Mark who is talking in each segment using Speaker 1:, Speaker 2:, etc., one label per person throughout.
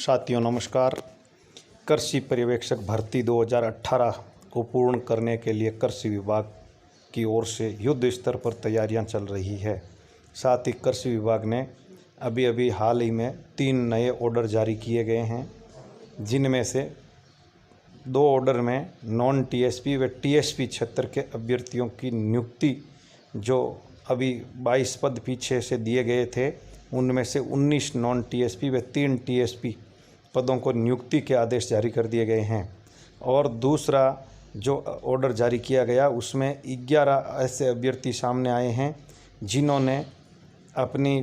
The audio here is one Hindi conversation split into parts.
Speaker 1: साथियों नमस्कार। कृषि पर्यवेक्षक भर्ती 2018 को पूर्ण करने के लिए कृषि विभाग की ओर से युद्ध स्तर पर तैयारियां चल रही है। साथ ही कृषि विभाग ने अभी हाल ही में 3 नए ऑर्डर जारी किए गए हैं, जिनमें से 2 ऑर्डर में नॉन टीएसपी व टीएसपी क्षेत्र के अभ्यर्थियों की नियुक्ति, जो अभी 22 पद पीछे से दिए गए थे, उनमें से 19 नॉन टीएसपी व 3 टीएसपी पदों को नियुक्ति के आदेश जारी कर दिए गए हैं। और दूसरा जो ऑर्डर जारी किया गया उसमें 11 ऐसे अभ्यर्थी सामने आए हैं जिन्होंने अपनी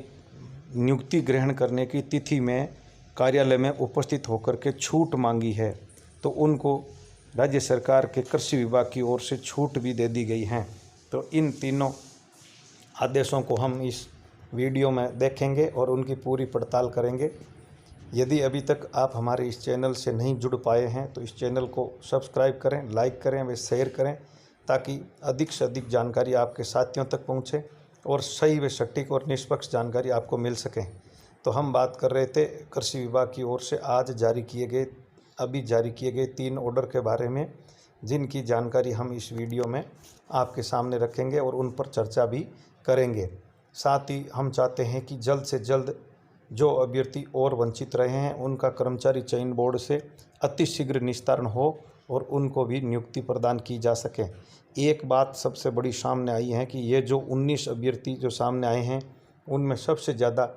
Speaker 1: नियुक्ति ग्रहण करने की तिथि में कार्यालय में उपस्थित होकर के छूट मांगी है, तो उनको राज्य सरकार के कृषि विभाग की ओर से छूट भी दे दी गई है। तो इन तीनों आदेशों को हम इस वीडियो में देखेंगे और उनकी पूरी पड़ताल करेंगे। यदि अभी तक आप हमारे इस चैनल से नहीं जुड़ पाए हैं तो इस चैनल को सब्सक्राइब करें, लाइक करें व शेयर करें, ताकि अधिक से अधिक जानकारी आपके साथियों तक पहुंचे और सही व सटीक और निष्पक्ष जानकारी आपको मिल सके। तो हम बात कर रहे थे कृषि विभाग की ओर से आज अभी जारी किए गए 3 ऑर्डर के बारे में, जिनकी जानकारी हम इस वीडियो में आपके सामने रखेंगे और उन पर चर्चा भी करेंगे। साथ ही हम चाहते हैं कि जल्द से जल्द जो अभ्यर्थी और वंचित रहे हैं उनका कर्मचारी चयन बोर्ड से अतिशीघ्र निस्तारण हो और उनको भी नियुक्ति प्रदान की जा सके। एक बात सबसे बड़ी सामने आई है कि ये जो 19 अभ्यर्थी जो सामने आए हैं, उनमें सबसे ज़्यादा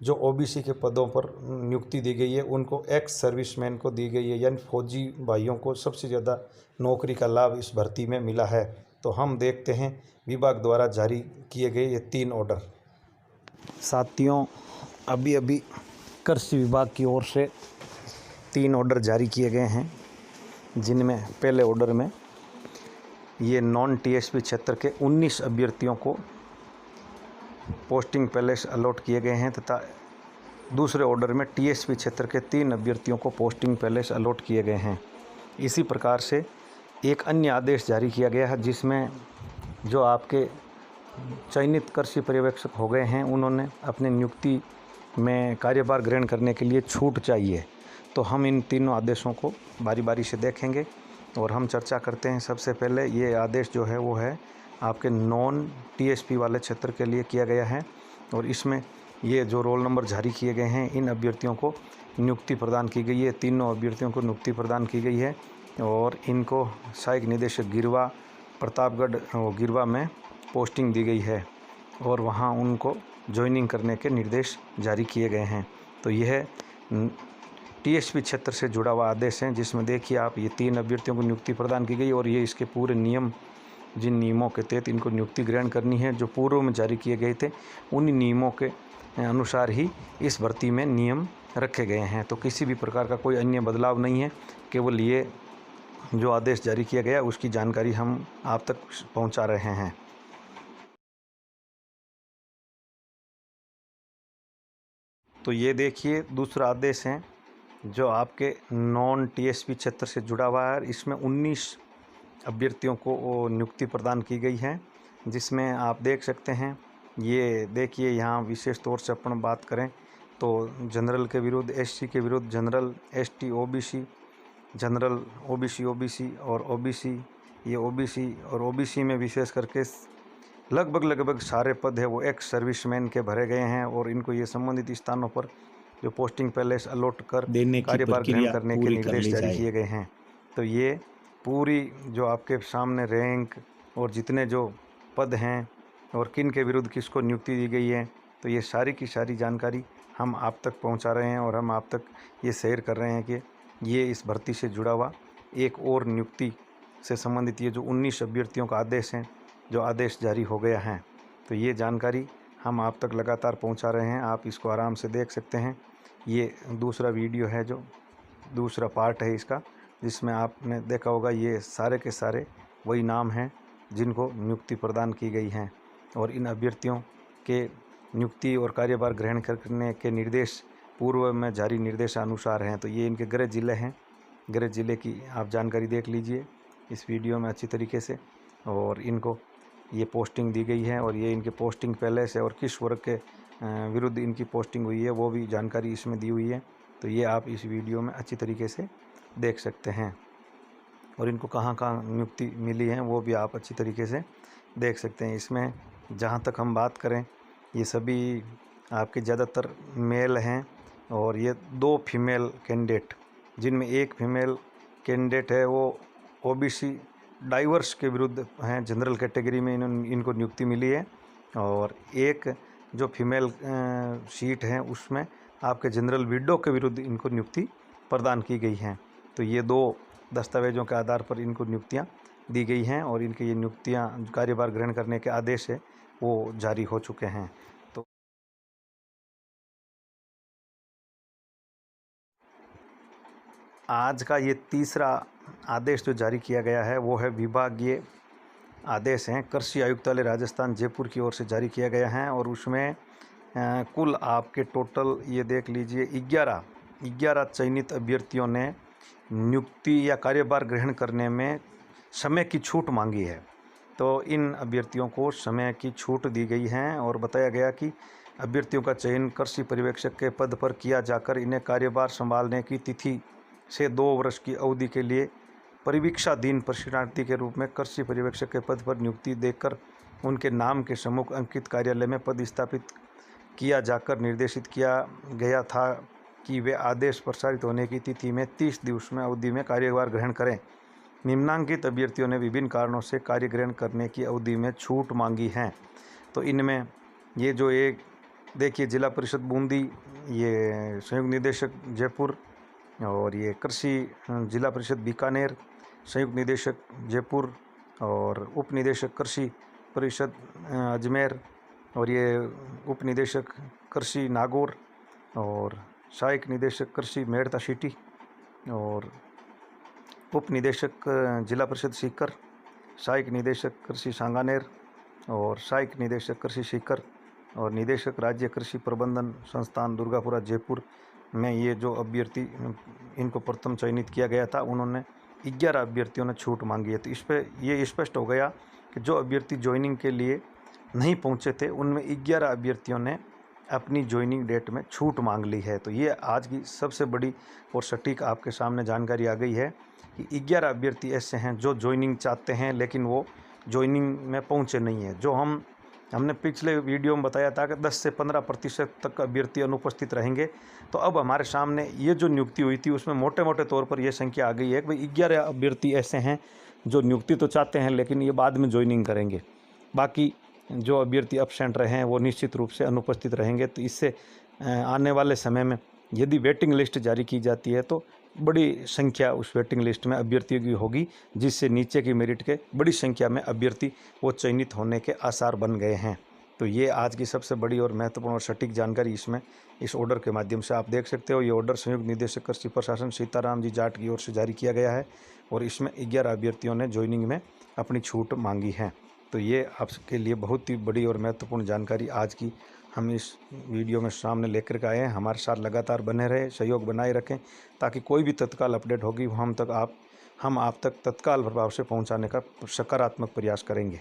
Speaker 1: जो ओबीसी के पदों पर नियुक्ति दी गई है उनको एक्स सर्विसमैन को दी गई है, यानी फौजी भाइयों को सबसे ज़्यादा नौकरी का लाभ इस भर्ती में मिला है। तो हम देखते हैं विभाग द्वारा जारी किए गए ये 3 ऑर्डर। साथियों, अभी कृषि विभाग की ओर से 3 ऑर्डर जारी किए गए हैं, जिनमें पहले ऑर्डर में ये नॉन टीएसपी क्षेत्र के 19 अभ्यर्थियों को पोस्टिंग पैलेस अलॉट किए गए हैं तथा दूसरे ऑर्डर में टीएसपी क्षेत्र के 3 अभ्यर्थियों को पोस्टिंग पैलेस अलॉट किए गए हैं। इसी प्रकार से एक अन्य आदेश जारी किया गया है, जिसमें जो आपके चयनित कृषि पर्यवेक्षक हो गए हैं उन्होंने अपने नियुक्ति में कार्यभार ग्रहण करने के लिए छूट चाहिए। तो हम इन तीनों आदेशों को बारी बारी से देखेंगे और हम चर्चा करते हैं। सबसे पहले ये आदेश जो है वो है आपके नॉन टीएसपी वाले क्षेत्र के लिए किया गया है, और इसमें ये जो रोल नंबर जारी किए गए हैं इन अभ्यर्थियों को नियुक्ति प्रदान की गई है। तीनों अभ्यर्थियों को नियुक्ति प्रदान की गई है और इनको सहायक निदेशक गिरवा प्रतापगढ़ गिरवा में पोस्टिंग दी गई है और वहाँ उनको ज्वाइनिंग करने के निर्देश जारी किए गए हैं। तो यह टीएसपी क्षेत्र से जुड़ा हुआ आदेश है, जिसमें देखिए आप ये 3 अभ्यर्थियों को नियुक्ति प्रदान की गई और ये इसके पूरे नियम, जिन नियमों के तहत इनको नियुक्ति ग्रहण करनी है, जो पूर्व में जारी किए गए थे, उन नियमों के अनुसार ही इस भर्ती में नियम रखे गए हैं। तो किसी भी प्रकार का कोई अन्य बदलाव नहीं है, केवल ये जो आदेश जारी किया गया उसकी जानकारी हम आप तक पहुँचा रहे हैं। तो ये देखिए दूसरा आदेश है जो आपके नॉन टीएसपी क्षेत्र से जुड़ा हुआ है। इसमें 19 अभ्यर्थियों को नियुक्ति प्रदान की गई है, जिसमें आप देख सकते हैं। ये देखिए यहाँ विशेष तौर से अपन बात करें तो जनरल के विरुद्ध एससी के विरुद्ध general, ST OBC, general OBC और ओबीसी, ये ओबीसी और ओबीसी में विशेष करके लगभग सारे पद है वो एक्स सर्विसमैन के भरे गए हैं और इनको ये संबंधित स्थानों पर जो पोस्टिंग पैलेस अलॉट कर कार्यभार ग्रहण करने के निर्देश जारी किए गए हैं। तो ये पूरी जो आपके सामने रैंक और जितने जो पद हैं और किन के विरुद्ध किसको नियुक्ति दी गई है, तो ये सारी की सारी जानकारी हम आप तक पहुंचा रहे हैं और हम आप तक ये शेयर कर रहे हैं कि ये इस भर्ती से जुड़ा हुआ एक और नियुक्ति से संबंधित ये जो 19 अभ्यर्थियों का आदेश है, जो आदेश जारी हो गया है, तो ये जानकारी हम आप तक लगातार पहुंचा रहे हैं। आप इसको आराम से देख सकते हैं। ये दूसरा वीडियो है, जो दूसरा पार्ट है इसका, जिसमें आपने देखा होगा ये सारे के सारे वही नाम हैं जिनको नियुक्ति प्रदान की गई हैं और इन अभ्यर्थियों के नियुक्ति और कार्यभार ग्रहण करने के निर्देश पूर्व में जारी निर्देशानुसार हैं। तो ये इनके गृह जिले हैं। गृह जिले की आप जानकारी देख लीजिए इस वीडियो में अच्छी तरीके से, और इनको ये पोस्टिंग दी गई है और ये इनके पोस्टिंग पैलेस है और किस वर्ग के विरुद्ध इनकी पोस्टिंग हुई है वो भी जानकारी इसमें दी हुई है। तो ये आप इस वीडियो में अच्छी तरीके से देख सकते हैं, और इनको कहाँ कहाँ नियुक्ति मिली है वो भी आप अच्छी तरीके से देख सकते हैं। इसमें जहाँ तक हम बात करें, ये सभी आपके ज़्यादातर मेल हैं, और ये 2 फीमेल कैंडिडेट, जिनमें एक फीमेल कैंडिडेट है वो ओबीसी डाइवर्स के विरुद्ध हैं, जनरल कैटेगरी में इनको नियुक्ति मिली है, और एक जो फीमेल सीट है उसमें आपके जनरल विडो के विरुद्ध इनको नियुक्ति प्रदान की गई हैं। तो ये 2 दस्तावेज़ों के आधार पर इनको नियुक्तियां दी गई हैं, और इनके ये नियुक्तियां कार्यभार ग्रहण करने के आदेश है वो जारी हो चुके हैं। तो आज का ये तीसरा आदेश जो जारी किया गया है वो है विभागीय आदेश हैं, कृषि आयुक्तालय राजस्थान जयपुर की ओर से जारी किया गया है, और उसमें कुल आपके टोटल ये देख लीजिए 11 चयनित अभ्यर्थियों ने नियुक्ति या कार्यभार ग्रहण करने में समय की छूट मांगी है। तो इन अभ्यर्थियों को समय की छूट दी गई है, और बताया गया कि अभ्यर्थियों का चयन कृषि पर्यवेक्षक के पद पर किया जाकर इन्हें कार्यभार संभालने की तिथि से 2 वर्ष की अवधि के लिए परिवीक्षाधीन प्रशिक्षणार्थी के रूप में कृषि पर्यवेक्षक के पद पर नियुक्ति देकर उनके नाम के सम्मुख अंकित कार्यालय में पद स्थापित किया जाकर निर्देशित किया गया था कि वे आदेश प्रसारित होने की तिथि में 30 दिवस में अवधि में कार्यभार ग्रहण करें। निम्नांकित अभ्यर्थियों ने विभिन्न कारणों से कार्य ग्रहण करने की अवधि में छूट मांगी है। तो इनमें ये जो एक देखिए, जिला परिषद बूंदी, ये संयुक्त निदेशक जयपुर, और ये कृषि जिला परिषद बीकानेर, संयुक्त निदेशक जयपुर, और उप निदेशक कृषि परिषद अजमेर, और ये उप निदेशक कृषि नागौर, और सहायक निदेशक कृषि मेड़ता सिटी, और उप निदेशक जिला परिषद सीकर, सहायक निदेशक कृषि सांगानेर, और सहायक निदेशक कृषि सीकर, और निदेशक राज्य कृषि प्रबंधन संस्थान दुर्गापुरा जयपुर में ये जो अभ्यर्थी इनको प्रथम चयनित किया गया था, उन्होंने 11 अभ्यर्थियों ने छूट मांगी है। तो इस पर ये स्पष्ट हो गया कि जो अभ्यर्थी ज्वाइनिंग के लिए नहीं पहुंचे थे उनमें 11 अभ्यर्थियों ने अपनी ज्वाइनिंग डेट में छूट मांग ली है। तो ये आज की सबसे बड़ी और सटीक आपके सामने जानकारी आ गई है कि 11 अभ्यर्थी ऐसे हैं जो ज्वाइनिंग चाहते हैं लेकिन वो ज्वाइनिंग में पहुंचे नहीं हैं। जो हमने पिछले वीडियो में बताया था कि 10 से 15% तक अभ्यर्थी अनुपस्थित रहेंगे, तो अब हमारे सामने ये जो नियुक्ति हुई थी उसमें मोटे मोटे तौर पर यह संख्या आ गई है कि भाई 11 अभ्यर्थी ऐसे हैं जो नियुक्ति तो चाहते हैं लेकिन ये बाद में ज्वाइनिंग करेंगे। बाकी जो अभ्यर्थी एब्सेंट रहे हैं वो निश्चित रूप से अनुपस्थित रहेंगे। तो इससे आने वाले समय में यदि वेटिंग लिस्ट जारी की जाती है तो बड़ी संख्या उस वेटिंग लिस्ट में अभ्यर्थियों की होगी, जिससे नीचे की मेरिट के बड़ी संख्या में अभ्यर्थी वो चयनित होने के आसार बन गए हैं। तो ये आज की सबसे बड़ी और महत्वपूर्ण और सटीक जानकारी इसमें इस ऑर्डर के माध्यम से आप देख सकते हो। ये ऑर्डर संयुक्त निदेशक कृषि प्रशासन सीताराम जी जाट की ओर से जारी किया गया है, और इसमें 11 अभ्यर्थियों ने ज्वाइनिंग में अपनी छूट मांगी है। तो ये आपके लिए बहुत ही बड़ी और महत्वपूर्ण जानकारी आज की हम इस वीडियो में सामने लेकर के आए हैं। हमारे साथ लगातार बने रहे, सहयोग बनाए रखें, ताकि कोई भी तत्काल अपडेट होगी हम आप तक तत्काल प्रभाव से पहुंचाने का सकारात्मक प्रयास करेंगे।